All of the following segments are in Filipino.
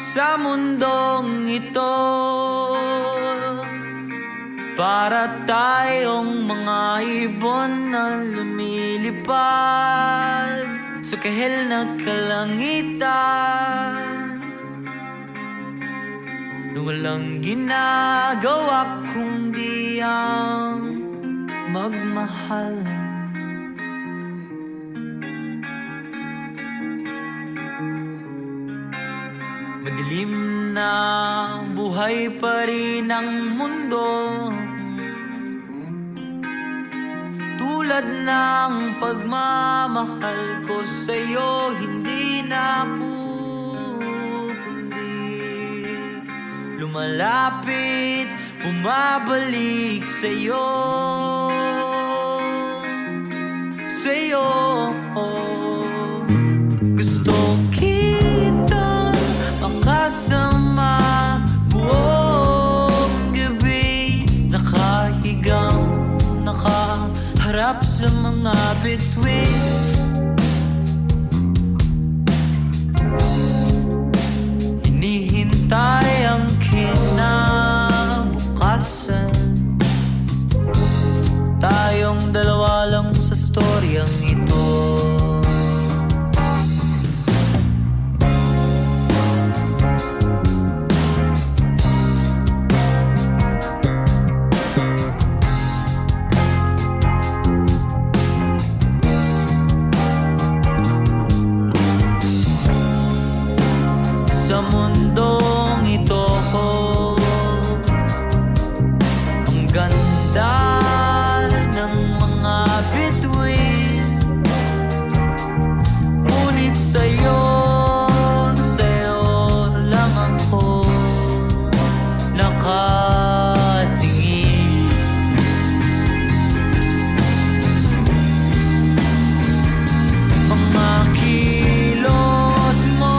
sa mundong ito, para tayong mga ibon na lumilipad sa kahil na kalangitan, na walang ginagawa kundi ang magmahal. Madilim na buhay pa rin ang mundo, tulad ng pagmamahal ko sa'yo hindi na pupundi. Lumalapit, bumabalik sa'yo, sa'yo. Gusto kita makasama buong gabi, nakahigang, nakaharap sa mga bituin. Hinihintay ang kinabukasan, tayong dalawa lang sa storyang ito. Sa mundong ito, ang ganda ng mga bituin, ngunit sa'yo lang ako nakatingin. Mga kilos mo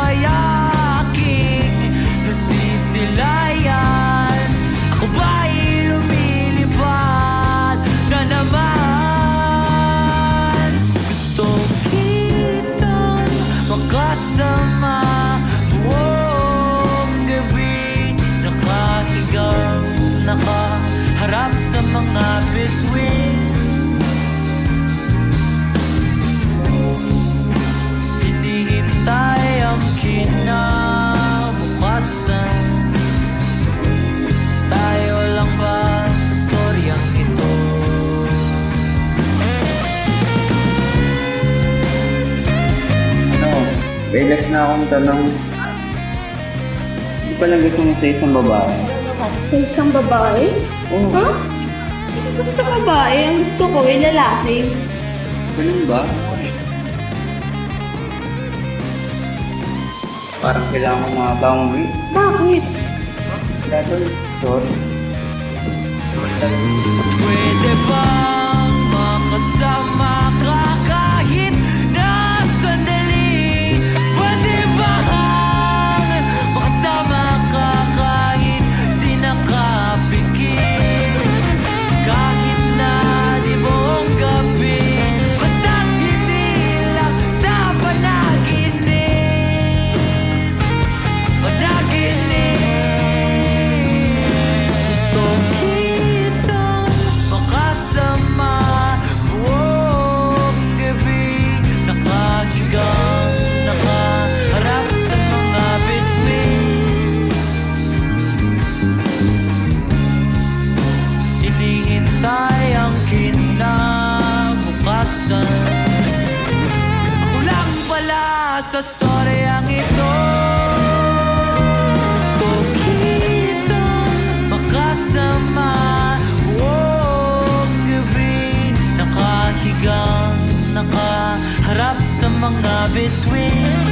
ay aking nasisilayan, ako ba'y lumilipad na naman? Gusto kitang makasama buong gabi, nakahigang, nakaharap sa mga bituin. Hinihintay ang kinabukasan, tayo lang ba sa storyang ito? Ano, may last na akong tanong. Hindi pa lang gusto mo sa isang babae? Sa isang babae? Oo. Ha? Hindi gusto babae. Ang gusto ko ay lalaki. Ganun ba? Parang kailangan ko mga umuwi. Bakit? Dahil, sorry. Pwede bang makasama ka kahit na sandali? Pwede bang makasama ka kahit di nakapikit? Kahit na di buong gabi, basta't hindi lang sa panaginip. Panaginip. Gusto kitang makasama buong gabi, nakahigang, nakaharap sa mga bituin. Hinihintay ang kinabukasan, ako lang pala sa storyang ito. Gusto kitang makasama buong gabi, nakahigang, nakaharap sa mga bituin.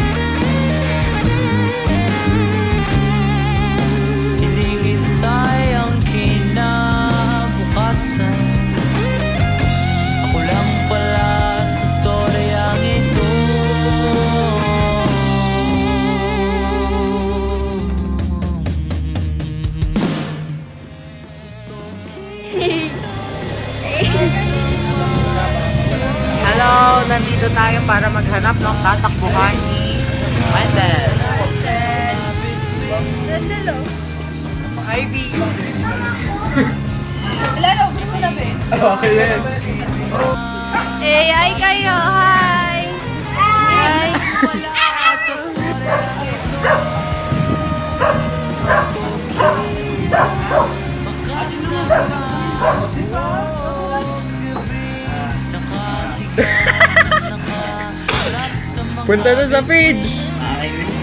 Hinihintay ang kinabukasan, ako lang pala sa storyang ito. Hello, nandito tayo para maghanap ng tatakbuhan ni Wendell. Randall, oh. Ivy. Lalo, gusto na ba? Okay yan. Eh, hi kayo, hi! Hi! Wala sa storya ito. Makasama. Punta na sa page. Nakakainis